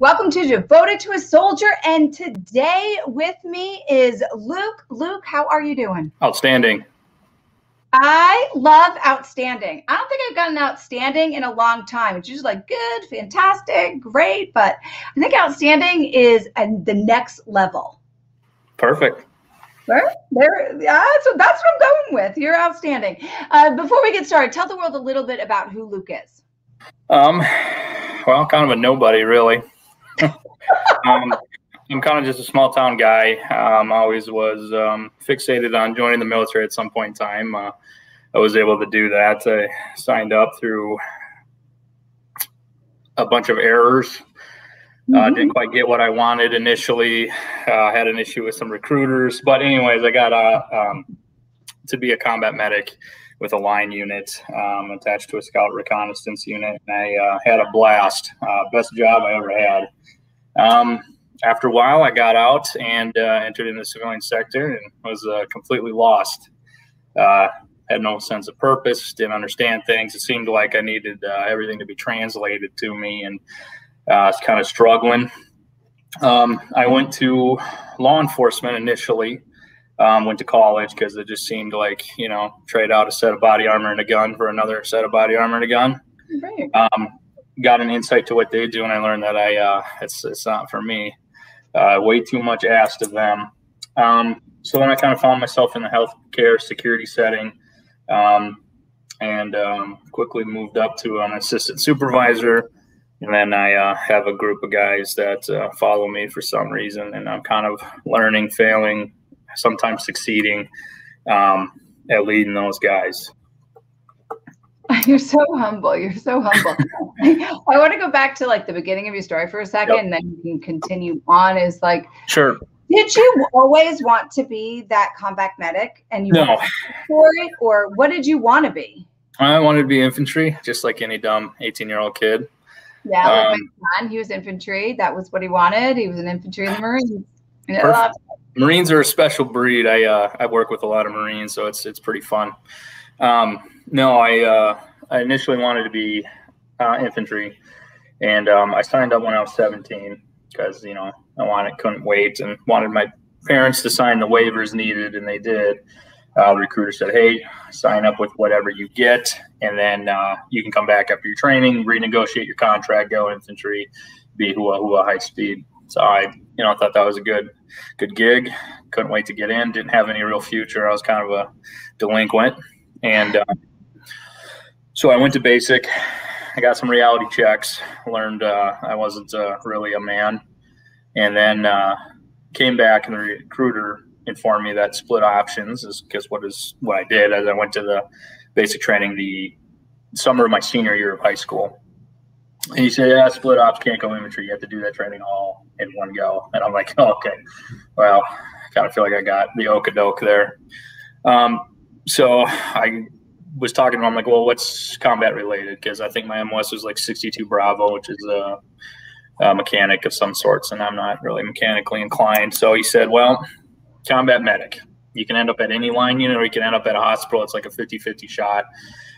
Welcome to Devoted to a Soldier, and today with me is Luke. Luke, how are you doing? Outstanding. I love outstanding. I don't think I've gotten outstanding in a long time. It's usually like good, fantastic, great, but I think outstanding is the next level. Perfect. Yeah, so that's what I'm going with. You're outstanding. Before we get started, tell the world a little bit about who Luke is. Well, kind of a nobody, really. I'm kind of just a small town guy. Always was fixated on joining the military at some point in time. I was able to do that. I signed up through a bunch of errors. Didn't quite get what I wanted initially. Had an issue with some recruiters. But anyways, I got to be a combat medic with a line unit attached to a scout reconnaissance unit. And I had a blast. Best job I ever had. After a while, I got out and entered in the civilian sector and was completely lost. Had no sense of purpose, didn't understand things. It seemed like I needed everything to be translated to me, and I was kind of struggling. I went to law enforcement initially. Went to college because it just seemed like, trade out a set of body armor and a gun for another set of body armor and a gun. Right. Got an insight to what they do, and I learned that it's not for me. Way too much asked of them. So then I kind of found myself in the healthcare security setting, and quickly moved up to an assistant supervisor. And then I have a group of guys that follow me for some reason, and I'm kind of learning, failing, sometimes succeeding at leading those guys. You're so humble. You're so humble. I want to go back to like the beginning of your story for a second, and then you can continue on. Is like, sure. Did you always want to be that combat medic, and you no for it, or what did you want to be? I wanted to be infantry, just like any dumb 18-year-old kid. Yeah, like my son, he was infantry. That was what he wanted. He was an infantry in the Marines. Marines are a special breed. I work with a lot of Marines, so it's pretty fun. No, I initially wanted to be infantry, and I signed up when I was 17 because I couldn't wait, and wanted my parents to sign the waivers needed, and they did. The recruiter said, "Hey, sign up with whatever you get, and then you can come back after your training, renegotiate your contract, go infantry, be hua high speed." So I thought that was a good gig. Couldn't wait to get in. Didn't have any real future. I was kind of a delinquent, and so I went to basic. I got some reality checks. Learned I wasn't really a man, and then came back, and the recruiter informed me that split options is because what I did as I went to the basic training the summer of my senior year of high school. And he said, "Yeah, split ops, can't go infantry. You have to do that training all in one go." And I'm like, "Oh, okay, well, I kind of feel like I got the okie-doke there." So I was talking to him. I'm like, "Well, what's combat related?" Because I think my MOS was like 62 Bravo, which is a mechanic of some sorts, and I'm not really mechanically inclined. So he said, "Well, combat medic. You can end up at any line unit, or you can end up at a hospital. It's like a 50-50 shot.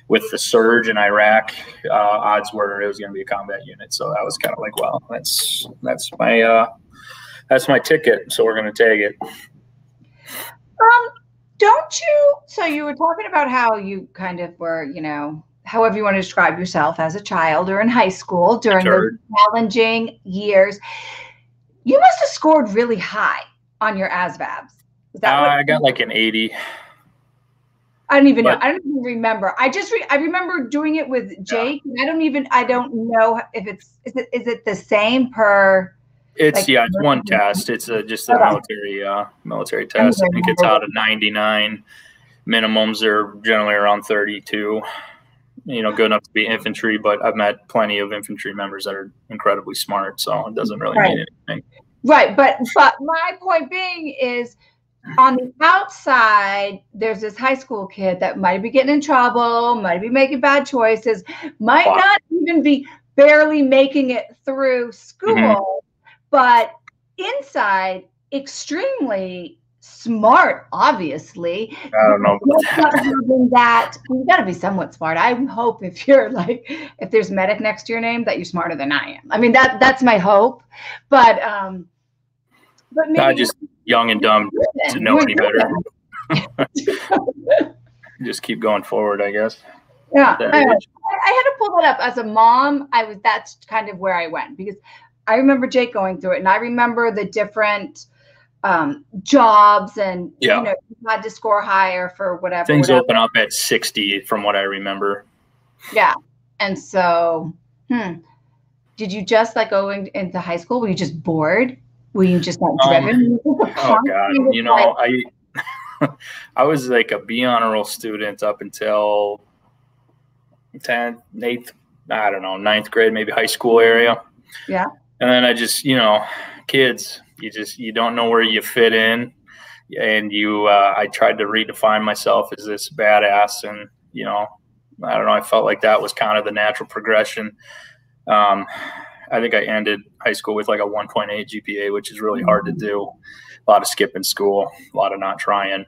With the surge in Iraq, odds were it was going to be a combat unit." So that was kind of like, well, that's my ticket. So we're going to take it. Don't you? So you were talking about how you kind of were, however you want to describe yourself as a child or in high school during those challenging years. You must have scored really high on your ASVABs. Is that I got like an 80. I don't even know. I don't even remember. I remember doing it with Jake. Yeah. I don't know if is it the same per. It's it's one test. It's just a military test. I think it's out of 99. Minimums are generally around 32. Good enough to be infantry, but I've met plenty of infantry members that are incredibly smart, so it doesn't really mean anything. Right, but my point being is, on the outside, there's this high school kid that might be getting in trouble, might be making bad choices, might not even be barely making it through school, but inside, extremely smart, obviously. I don't know about that. You got to be somewhat smart. I hope if you're like, if there's medic next to your name, that you're smarter than I am. I mean, that's my hope. But maybe not just young and dumb to know any better. Just keep going forward, I guess. Yeah, I had to pull that up as a mom. That's kind of where I went, because I remember Jake going through it, and I remember the different jobs, and you know, you had to score higher for whatever. Things open up at 60 from what I remember. Yeah. And so, did you just like go into high school? Were you just bored? Were you just not driven? Oh God, you know, I was like a B honor roll student up until 10th, 8th, I don't know, 9th grade, maybe high school area. Yeah. And then I just, you know, kids, you don't know where you fit in. And I tried to redefine myself as this badass. And, you know, I don't know, I felt like that was kind of the natural progression. I think I ended high school with like a 1.8 GPA, which is really hard to do. A lot of skipping school, a lot of not trying.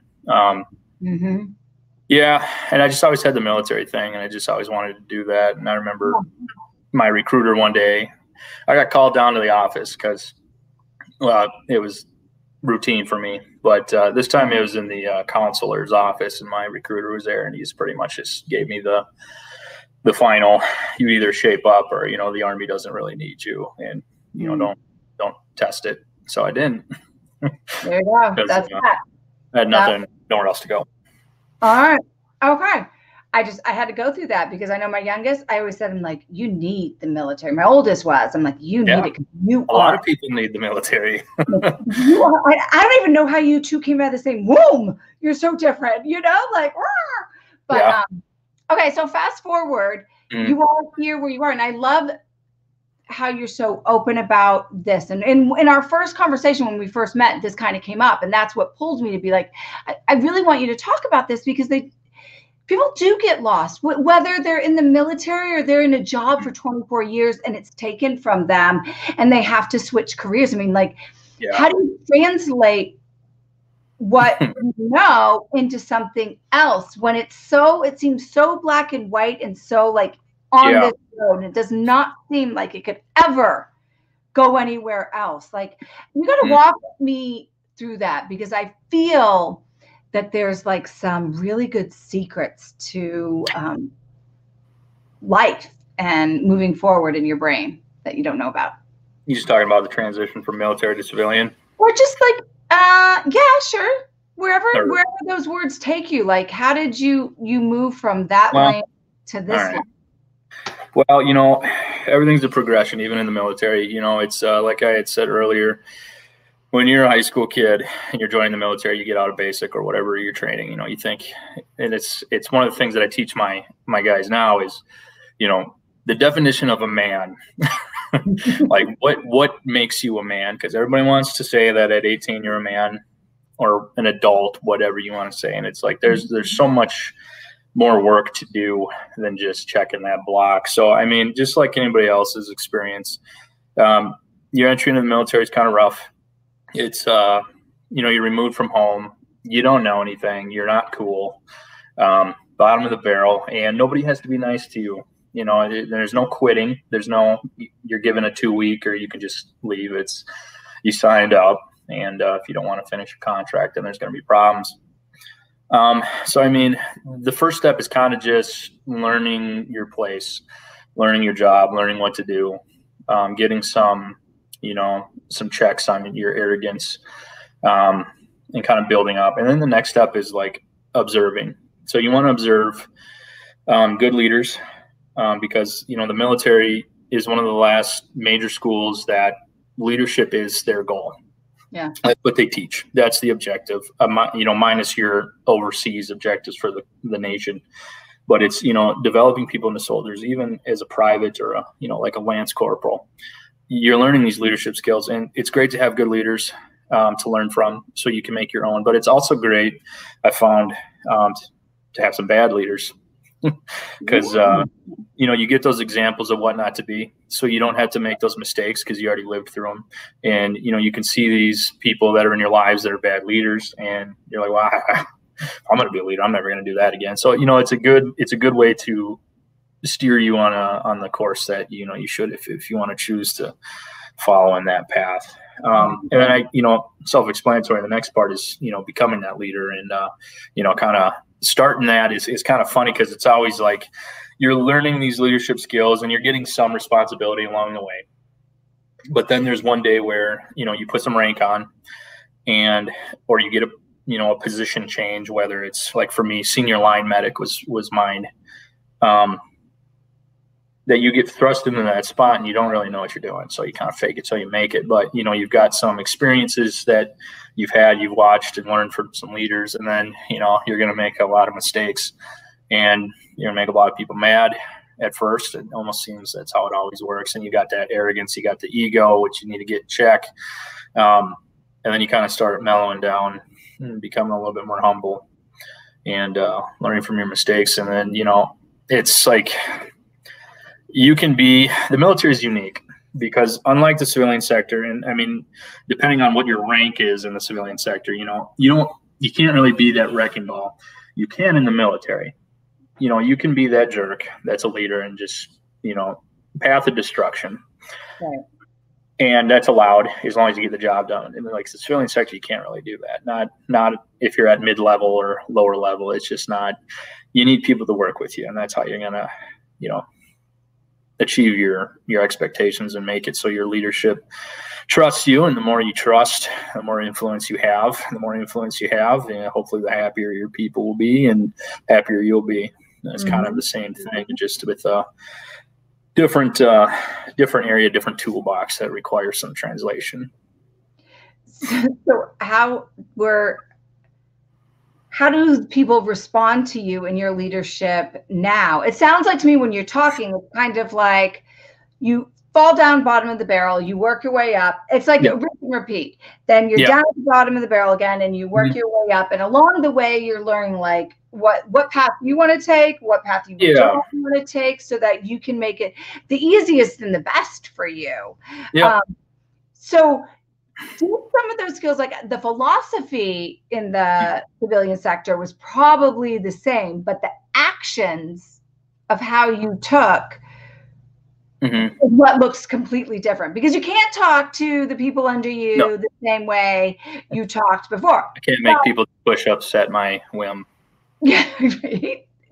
Yeah, and I just always had the military thing, and I just always wanted to do that. And I remember my recruiter one day, I got called down to the office because, well, it was routine for me. But this time it was in the counselor's office, and my recruiter was there, and he's pretty much just gave me the final, you either shape up or, you know, the Army doesn't really need you, and, you know, don't test it. So I didn't. There you go. That's that. I had nothing, nowhere else to go. All right. Okay. I had to go through that because I know my youngest, I always said, I'm like, you need the military. My oldest was, I'm like, you need it. A lot of people need the military. I don't even know how you two came out of the same womb. You're so different, you know, like, but okay. So fast forward, you are here where you are. And I love how you're so open about this. And in our first conversation, when we first met, this kind of came up, and that's what pulled me to be like, I really want you to talk about this, because people do get lost, whether they're in the military or they're in a job for 24 years and it's taken from them and they have to switch careers. I mean, like, how do you translate what you know into something else when it seems so black and white and so like on this road? It does not seem like it could ever go anywhere else. Like, you got to walk me through that, because I feel that there's like some really good secrets to life and moving forward in your brain that you don't know about. You just talking about the transition from military to civilian? Or just like, yeah, sure. Wherever those words take you. Like, how did you move from that lane to this one? Well, you know, everything's a progression, even in the military. You know, it's like I had said earlier, when you're a high school kid and you're joining the military, you get out of basic or whatever you're training, you know, you think, and it's one of the things that I teach my guys now is, you know, the definition of a man. Like, what makes you a man? Because everybody wants to say that at 18 you're a man or an adult, whatever you want to say. And it's like there's so much more work to do than just checking that block. So, I mean, just like anybody else's experience, your entry into the military is kind of rough. It's, you know, you're removed from home. You don't know anything. You're not cool. Bottom of the barrel. And nobody has to be nice to you. You know, there's no quitting. There's no, you're given a 2-week or you can just leave. It's, you signed up. And if you don't want to finish a contract, then there's going to be problems. So, I mean, the first step is kind of just learning your place, learning your job, learning what to do, getting some, you know, some checks on your arrogance, and kind of building up. And then the next step is like observing. So you want to observe good leaders, because, you know, the military is one of the last major schools that leadership is their goal. Yeah, that's what they teach. That's the objective, you know, minus your overseas objectives for the nation. But it's, you know, developing people into soldiers, even as a private or you know, like a lance corporal. You're learning these leadership skills, and it's great to have good leaders to learn from, so you can make your own. But it's also great, I found, to have some bad leaders, because you know, you get those examples of what not to be, so you don't have to make those mistakes because you already lived through them. And you know, you can see these people that are in your lives that are bad leaders, and you're like, wow, I'm going to be a leader. I'm never going to do that again. So you know, it's a good way to steer you on the course that you know you should, if you want to choose to follow in that path. And then you know, self-explanatory. The next part is, you know, becoming that leader, and you know, kind of starting that is kind of funny because it's always like you're learning these leadership skills and you're getting some responsibility along the way. But then there's one day where, you know, you put some rank on, or you get a position change, whether it's like for me, senior line medic was mine. That you get thrust into that spot and you don't really know what you're doing. So you kind of fake it till you make it. But, you know, you've got some experiences that you've watched and learned from some leaders. And then, you know, you're going to make a lot of mistakes and you're going to make a lot of people mad at first. It almost seems that's how it always works. And you got that arrogance, you got the ego, which you need to get in check. And then you kind of start mellowing down and becoming a little bit more humble and learning from your mistakes. And then, you know, it's like, the military is unique because unlike the civilian sector, and I mean, depending on what your rank is in the civilian sector, you know, you can't really be that wrecking ball. You can in the military. You know, you can be that jerk that's a leader and just, you know, path of destruction. Right. And that's allowed as long as you get the job done. And like the civilian sector, you can't really do that. Not if you're at mid-level or lower level. It's just not. You need people to work with you, and that's how you're gonna, you know, achieve your expectations and make it so your leadership trusts you. And the more you trust, the more influence you have. The more influence you have, and hopefully the happier your people will be and happier you'll be. And it's kind of the same thing, just with a different area, different toolbox that requires some translation. So how do people respond to you in your leadership now? It sounds like to me when you're talking, it's kind of like you fall down bottom of the barrel, you work your way up. It's like a rinse and repeat. Then you're down at the bottom of the barrel again, and you work your way up. And along the way, you're learning like what path you want to take, what path you don't want to take, so that you can make it the easiest and the best for you. Yeah. So do some of those skills, like the philosophy in the civilian sector was probably the same, but the actions of how you took is what looks completely different, because you can't talk to the people under you the same way you talked before. I can't make people push-ups at my whim. Yeah,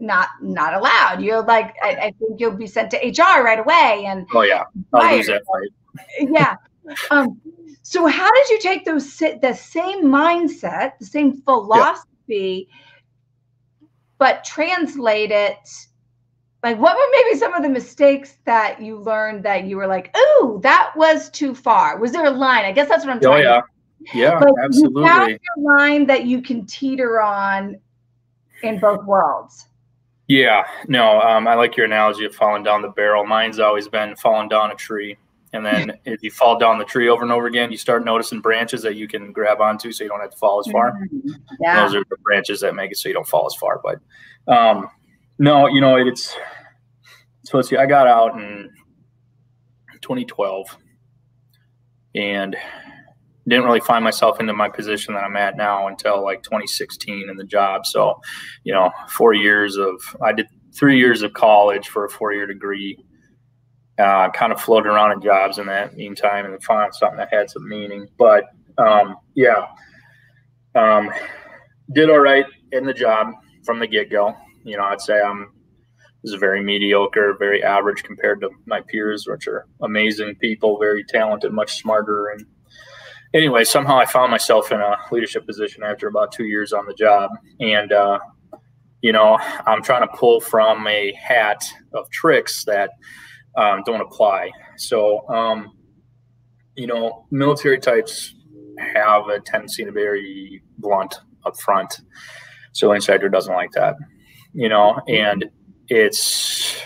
not allowed. You're like, I think you'll be sent to HR right away. And I'll lose that fight. Yeah. So how did you take the same mindset, the same philosophy, but translate it? Like, what were maybe some of the mistakes that you learned that you were like, "Ooh, that was too far"? Was there a line? I guess that's what I'm trying to say. Yeah, absolutely. You found your line that you can teeter on in both worlds. Yeah, no, I like your analogy of falling down the barrel. Mine's always been falling down a tree. And then if you fall down the tree over and over again, you start noticing branches that you can grab onto so you don't have to fall as far. Yeah. Those are the branches that make it so you don't fall as far. But no, you know, it's supposed to. I got out in 2012 and didn't really find myself into my position that I'm at now until like 2016 in the job. So, you know, I did 3 years of college for a 4-year degree. Kind of floated around in jobs in that meantime and found something that had some meaning. But did all right in the job from the get-go. You know, I'd say this is very mediocre, very average compared to my peers, which are amazing people, very talented, much smarter. And anyway, somehow I found myself in a leadership position after about 2 years on the job. And, you know, I'm trying to pull from a hat of tricks that don't apply. So, you know, military types have a tendency to be very blunt up front. Civilian sector doesn't like that, you know, and it's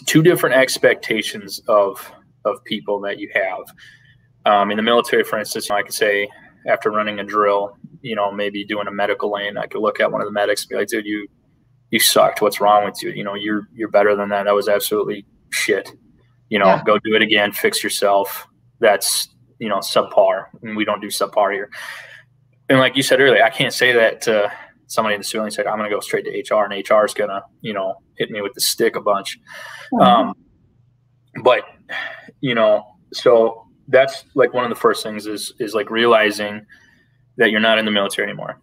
two different expectations of people that you have. In the military, for instance, I could say after running a drill, you know, maybe doing a medical lane, I could look at one of the medics and be like, dude, you sucked. What's wrong with you? You're better than that. That was absolutely shit. Go do it again, fix yourself. That's, subpar. And we don't do subpar here. And like you said earlier, I can't say that to somebody in the civilian side, I'm going to go straight to HR, and HR is going to, hit me with the stick a bunch. But, so that's like one of the first things is like realizing that you're not in the military anymore.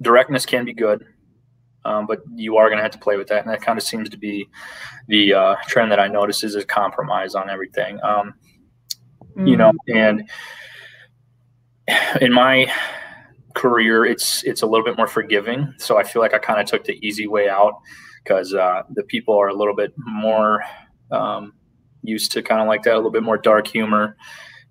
Directness can be good, but you are going to have to play with that. And that kind of seems to be the trend that I notice is a compromise on everything. And in my career, it's a little bit more forgiving. So I feel like I kind of took the easy way out because the people are a little bit more used to kind of like that, a little bit more dark humor.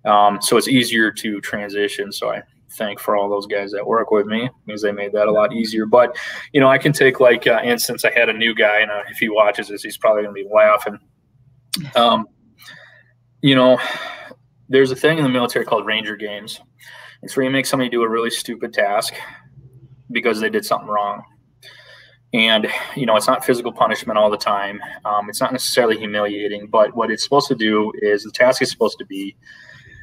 So it's easier to transition. So I thank for all those guys that work with me because they made that a lot easier. But, I can take like instance, I had a new guy, and if he watches this, he's probably going to be laughing. There's a thing in the military called Ranger games. It's where you make somebody do a really stupid task because they did something wrong. And, it's not physical punishment all the time. It's not necessarily humiliating, but what it's supposed to do is the task is supposed to be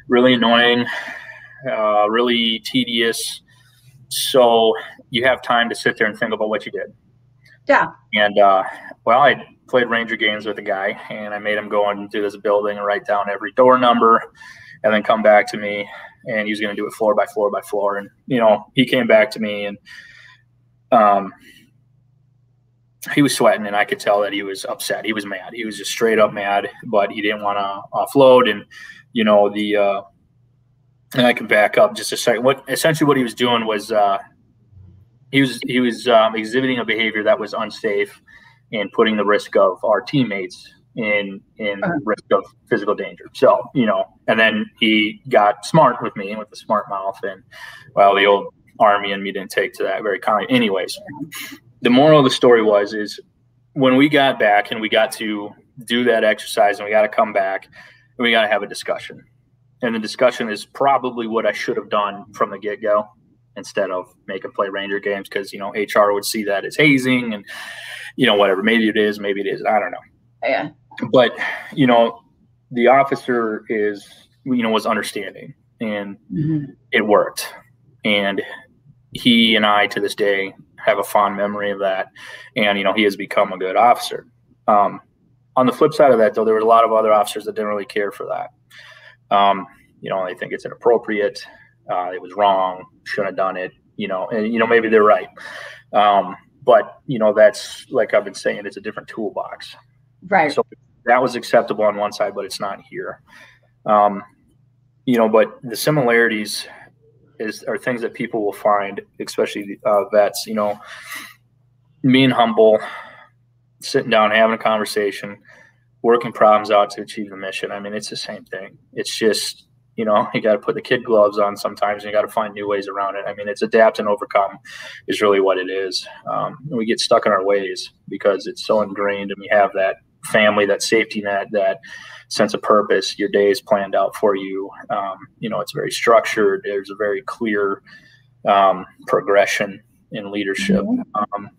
really annoying, really tedious. So you have time to sit there and think about what you did. Yeah. And, I played Ranger games with a guy, and I made him go into this building and write down every door number and then come back to me, and he was going to do it floor by floor by floor. And, he came back to me, and he was sweating, and I could tell that he was upset. He was mad. He was just straight up mad, but he didn't want to offload. And, and I can back up just a second. Essentially what he was doing was he was exhibiting a behavior that was unsafe and putting the risk of our teammates in risk of physical danger. So, and then he got smart with me with the smart mouth, and the old Army and me didn't take to that very kindly. Anyways, the moral of the story is when we got back and we got to do that exercise and we got to come back and we got to have a discussion. And the discussion is probably what I should have done from the get-go instead of making play Ranger games because, HR would see that as hazing and, whatever. Maybe it is, maybe it isn't. I don't know. Yeah. But, the officer was understanding, and it worked. And he and I, to this day, have a fond memory of that. And, he has become a good officer. On the flip side of that, though, there were a lot of other officers that didn't really care for that. They think it's inappropriate. It was wrong. Shouldn't have done it, and, maybe they're right. But, that's like I've been saying, it's a different toolbox. Right. So that was acceptable on one side, but it's not here. But the similarities are things that people will find, especially vets, being humble, sitting down, having a conversation, working problems out to achieve the mission. I mean, it's the same thing. It's just, you got to put the kid gloves on sometimes, and you got to find new ways around it. I mean, it's adapt and overcome is really what it is. And we get stuck in our ways because it's so ingrained, and we have that family, that safety net, that sense of purpose. Your day is planned out for you. It's very structured. There's a very clear progression in leadership.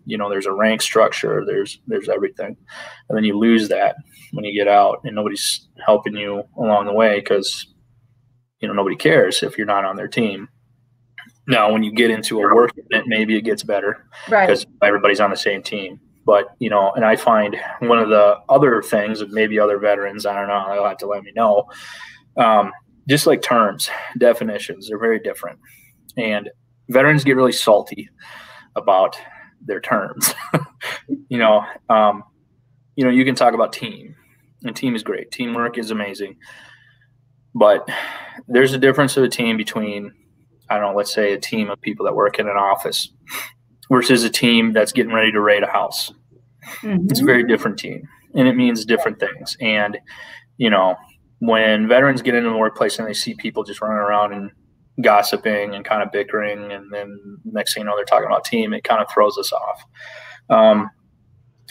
There's a rank structure. There's everything. And then you lose that when you get out, and nobody's helping you along the way because, nobody cares if you're not on their team. Now, when you get into a work unit, maybe it gets better because everybody's on the same team. But, and I find one of the other things, and maybe other veterans, I don't know, they'll have to let me know, just like terms, definitions, they're very different. And veterans get really salty about their terms. You can talk about team, and team is great. Teamwork is amazing. But there's a difference of a team between, I don't know, let's say a team of people that work in an office versus a team that's getting ready to raid a house. It's a very different team, and it means different things. And, when veterans get into the workplace and they see people just running around and gossiping and kind of bickering, and then next thing you know, they're talking about team, it kind of throws us off.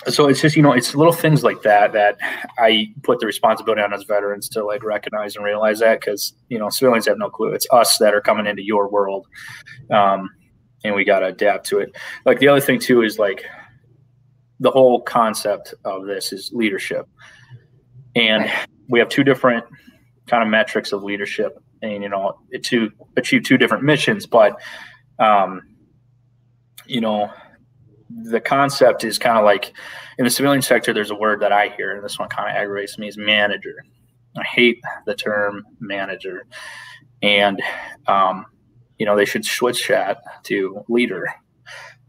So it's just, it's little things like that I put the responsibility on as veterans to like recognize and realize that, because, civilians have no clue. It's us that are coming into your world. and we got to adapt to it. Like the other thing too is like the whole concept of this is leadership, and we have two different kind of metrics of leadership, and to achieve two different missions. But the concept is kind of like in the civilian sector, there's a word that I hear, and this one kind of aggravates me, is manager. I hate the term manager, and they should switch that to leader,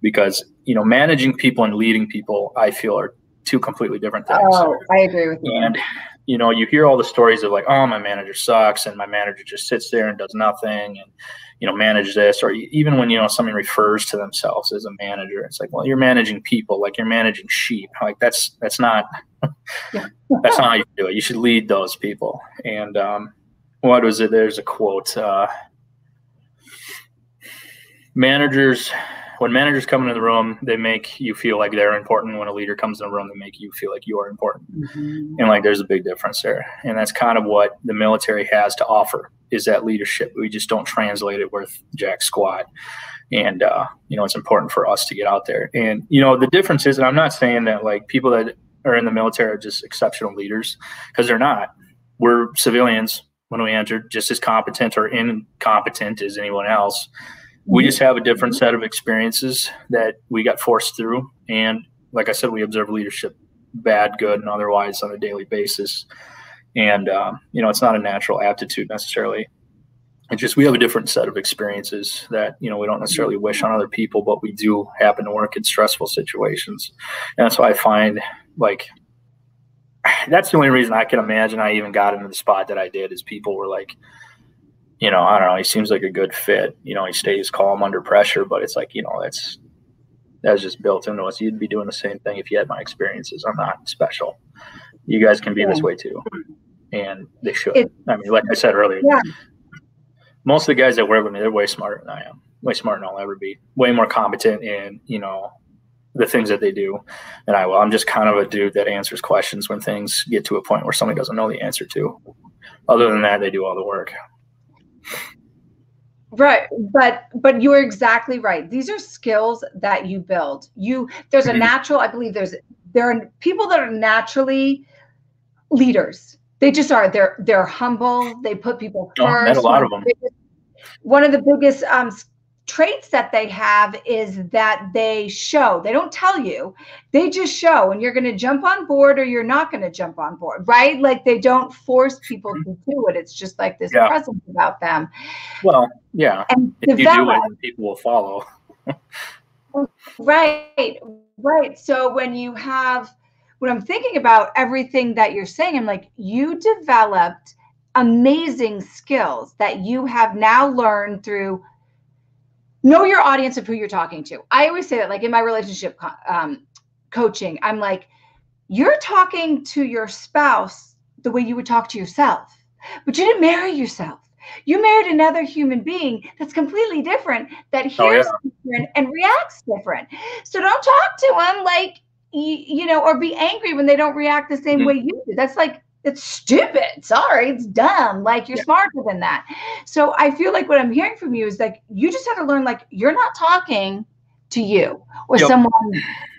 because managing people and leading people, I feel, are two completely different things. Oh, I agree with you. And you hear all the stories of like, oh, my manager sucks, and my manager just sits there and does nothing, and manage this. Or even when someone refers to themselves as a manager, it's like, well, you're managing people, like you're managing sheep. Like that's not that's not how you do it. You should lead those people. And what was it? There's a quote. When managers come into the room, they make you feel like they're important. When a leader comes in the room, they make you feel like you are important. Mm-hmm. And like, there's a big difference there. And that's kind of what the military has to offer, is that leadership. We just don't translate it worth jack squat. And, it's important for us to get out there. And, the difference is, and I'm not saying that like people that are in the military are just exceptional leaders, because they're not. We're civilians when we enter, just as competent or incompetent as anyone else. We just have a different set of experiences that we got forced through. And like I said, we observe leadership, bad, good, and otherwise, on a daily basis. And, it's not a natural aptitude necessarily. It's just we have a different set of experiences that, we don't necessarily wish on other people, but we do happen to work in stressful situations. And that's why I find like that's the only reason I can imagine I even got into the spot that I did, is people were like, I don't know, he seems like a good fit. He stays calm under pressure, but it's like, that's just built into us. You'd be doing the same thing if you had my experiences. I'm not special. You guys can be this way too. And they should. Like I said earlier, most of the guys that work with me, they're way smarter than I am, way smarter than I'll ever be, way more competent in, the things that they do than I will. I'm just kind of a dude that answers questions when things get to a point where somebody doesn't know the answer to. Other than that, they do all the work. Right. But you're exactly right. These are skills that you build. There's a natural, I believe there are people that are naturally leaders. They just are. They're humble. They put people first. I met a lot of them. One of the biggest traits that they have is that they show. They don't tell you. They just show, and you're going to jump on board or you're not going to jump on board, right? Like they don't force people to do it. It's just like this presence about them. Well, yeah. And if you do it, people will follow. Right. So when I'm thinking about everything that you're saying, I'm like, you developed amazing skills that you have now learned through know your audience of who you're talking to. I always say that, like in my relationship coaching, I'm like, you're talking to your spouse the way you would talk to yourself, but you didn't marry yourself. You married another human being that's completely different, that hears different and reacts different. So don't talk to them like, or be angry when they don't react the same way you do. That's like, it's stupid. Sorry, it's dumb. Like you're smarter than that. So I feel like what I'm hearing from you is like, you just have to learn, like, you're not talking to you or someone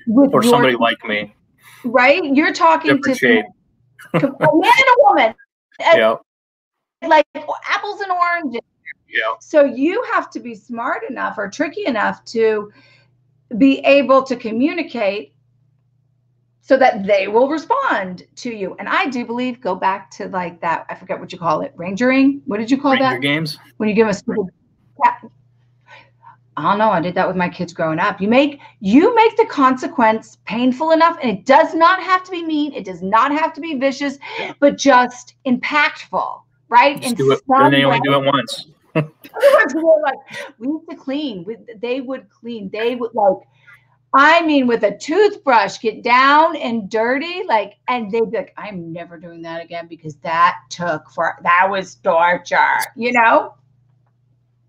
with or somebody like me. Right? You're talking different to shape. A man and a woman. Yeah. Like apples and oranges. Yeah. So you have to be smart enough or tricky enough to be able to communicate so that they will respond to you. And I do believe, go back to like that, I forget what you call it, rangering. What did you call that? Ranger games? When you give them a stupid, I don't know. I did that with my kids growing up. You make the consequence painful enough, and it does not have to be mean. It does not have to be vicious, but just impactful, right? Just do it. And they only do it once. Like, we used to clean. They would clean. They would with a toothbrush, get down and dirty, and they'd be like, I'm never doing that again because that was torture,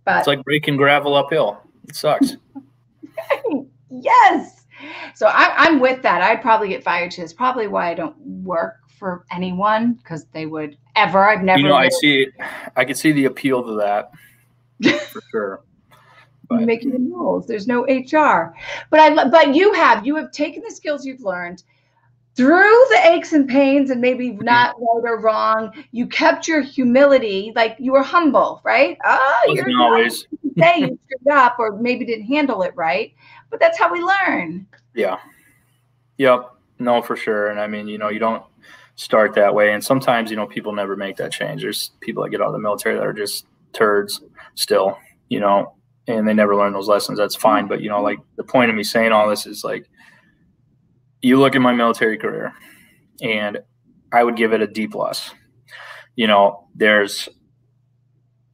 But it's like breaking gravel uphill. It sucks. Yes. So I'm with that. I'd probably get fired too. It's probably why I don't work for anyone, because they would ever. I've never. I could see the appeal to that for sure. making the rules. There's no HR. But you have taken the skills you've learned through the aches and pains and maybe not right or wrong. You kept your humility, like you were humble, right? You're always say you screwed up or maybe didn't handle it right, but that's how we learn. Yeah. Yep. No, for sure. And I mean, you don't start that way. And sometimes, people never make that change. There's people that get out of the military that are just turds still, and they never learn those lessons. That's fine. But, like the point of me saying all this is like, you look at my military career and I would give it a D+. There's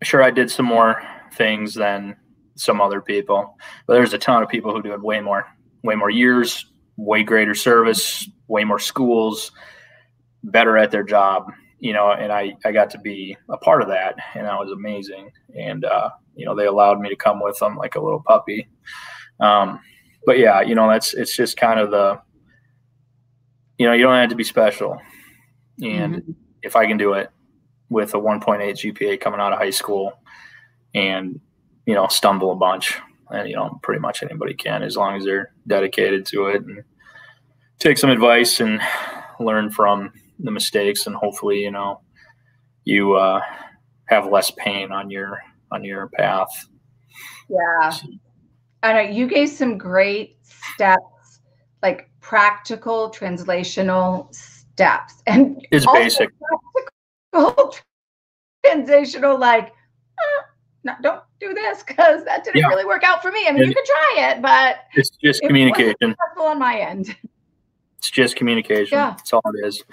sure I did some more things than some other people, but there's a ton of people who do it way more years, way greater service, way more schools, better at their job, and I got to be a part of that, and that was amazing. And, they allowed me to come with them like a little puppy. But yeah, it's just kind of the, you don't have to be special. And if I can do it with a 1.8 GPA coming out of high school and, stumble a bunch, and, pretty much anybody can, as long as they're dedicated to it and take some advice and learn from the mistakes, and hopefully, you have less pain on your path. Yeah. I know you gave some great steps, like practical translational steps, and it's basic practical translational, like no, don't do this because that didn't really work out for me. I mean, you could try it, but it's just communication. Successful on my end. It's just communication. Yeah. That's all it is.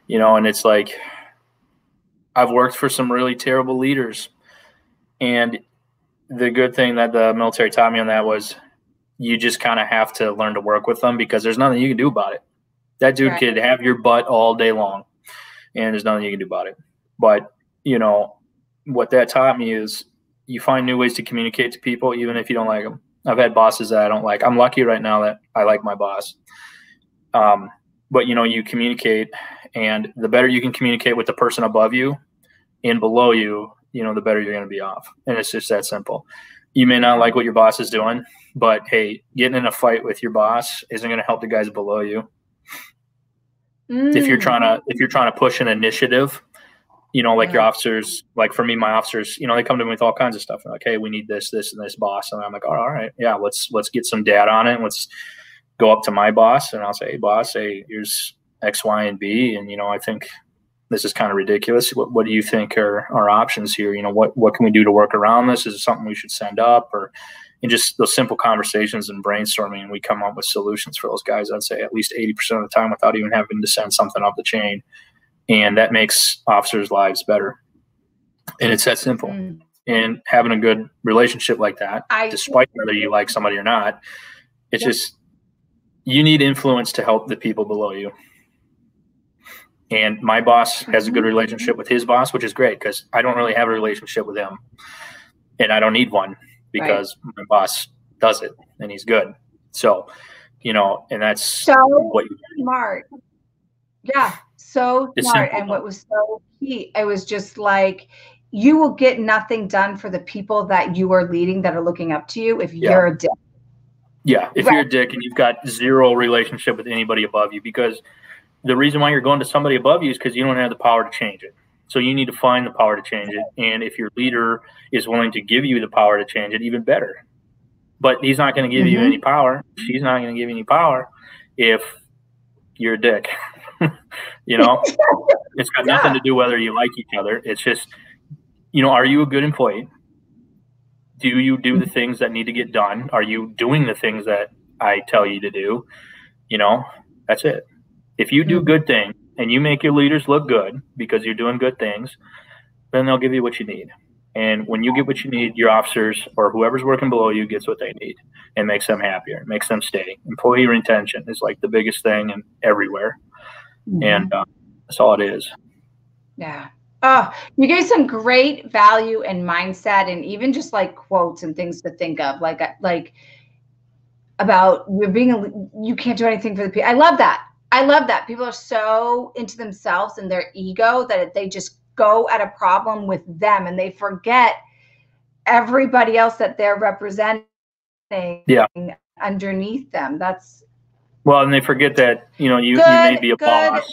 And it's like, I've worked for some really terrible leaders, and the good thing that the military taught me on that was you just kind of have to learn to work with them, because there's nothing you can do about it. That dude could have your butt all day long, and there's nothing you can do about it. But, what that taught me is you find new ways to communicate to people, even if you don't like them. I've had bosses that I don't like. I'm lucky right now that I like my boss. But, you communicate, and the better you can communicate with the person above you and below you, the better you're going to be off. And it's just that simple. You may not like what your boss is doing, but hey, getting in a fight with your boss isn't going to help the guys below you. If you're trying to push an initiative, like your officers, like for me, my officers, they come to me with all kinds of stuff. They're like, hey, we need this, and this, boss. And I'm like, all right, yeah, let's get some data on it. And let's go up to my boss, and I'll say, hey, boss, here's X, Y, and B. And, I think this is kind of ridiculous. What do you think are our options here? What can we do to work around this? Is it something we should send up? And just those simple conversations and brainstorming, and we come up with solutions for those guys, I'd say at least 80% of the time, without even having to send something up the chain. And that makes officers' lives better. And it's that simple. And having a good relationship like that, despite whether you like somebody or not, it's just, you need influence to help the people below you. And my boss has a good relationship with his boss, which is great, because I don't really have a relationship with him, and I don't need one, because my boss does it and he's good. So, and that's so smart. Yeah. So smart. And what was so key, it was just like, you will get nothing done for the people that you are leading, that are looking up to you, if you're a dick. Yeah. If you're a dick and you've got zero relationship with anybody above you, because the reason why you're going to somebody above you is because you don't have the power to change it. So you need to find the power to change it. And if your leader is willing to give you the power to change it, even better. But he's not going to give you any power. She's not going to give you any power if you're a dick. It's got nothing to do whether you like each other. It's just, are you a good employee? Do you do the things that need to get done? Are you doing the things that I tell you to do? That's it. If you do good things and you make your leaders look good because you're doing good things, then they'll give you what you need. And when you get what you need, your officers or whoever's working below you gets what they need, and makes them happier, makes them stay. Employee retention is like the biggest thing and everywhere. And that's all it is. Yeah. Oh, you gave some great value and mindset, and even just like quotes and things to think of, like about you can't do anything for the people. I love that. People are so into themselves and their ego that they just go at a problem with them, and they forget everybody else that they're representing Yeah. underneath them. That's well, and they forget that, you may be a boss,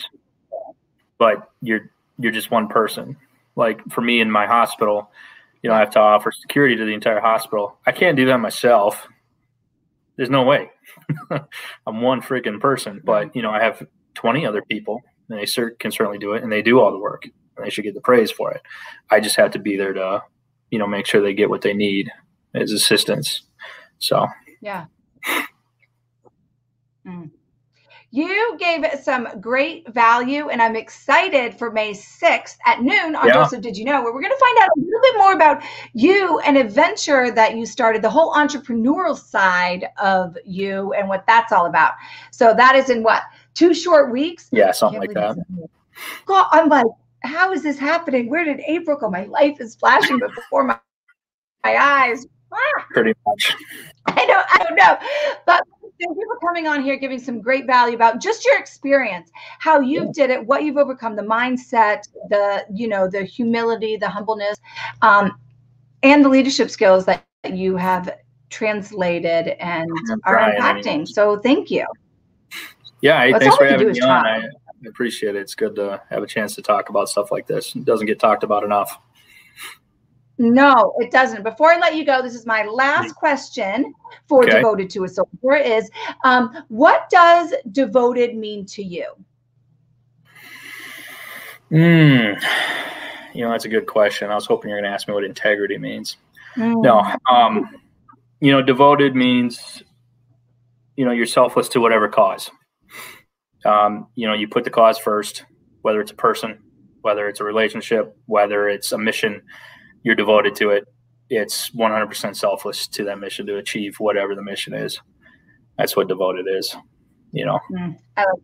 but you're just one person. Like for me in my hospital, I have to offer security to the entire hospital. I can't do that myself. There's no way. I'm one freaking person, but I have 20 other people, and they can certainly do it, and they do all the work, and they should get the praise for it. I just have to be there to, make sure they get what they need as assistance. So yeah. You gave some great value, and I'm excited for May 6th at noon on Joseph Did You Know, where we're going to find out a little bit more about you and a venture that you started, the whole entrepreneurial side of you and what that's all about. So that is in 2 short weeks? Yeah, something like that. God, I'm like, how is this happening? Where did April go? My life is flashing before my eyes. Pretty much. I don't know. But thank you for coming on here, giving some great value about just your experience, how you did it, what you've overcome, the mindset, the humility, the humbleness, and the leadership skills that you have translated and are impacting. So thank you. Yeah, thanks for having me on. I appreciate it. It's good to have a chance to talk about stuff like this. It doesn't get talked about enough. No, it doesn't. Before I let you go, this is my last question for Devoted to a Soldier is, what does devoted mean to you? That's a good question. I was hoping you were going to ask me what integrity means. No, devoted means, you're selfless to whatever cause. You put the cause first, whether it's a person, whether it's a relationship, whether it's a mission. You're devoted to it. It's 100% selfless to that mission to achieve whatever the mission is. That's what devoted is, I like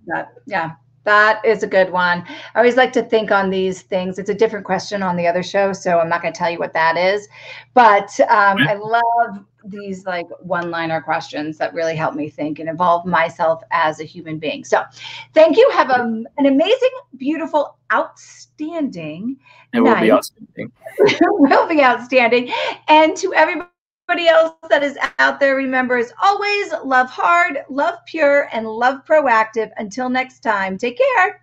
that. Yeah, that is a good one. I always like to think on these things. It's a different question on the other show, so I'm not going to tell you what that is. But I love these like one-liner questions that really help me think and evolve myself as a human being. So thank you. Have an amazing, beautiful, outstanding night. It will be outstanding. Will be outstanding. And to everybody else that is out there, remember, as always, love hard, love pure, and love proactive. Until next time, take care.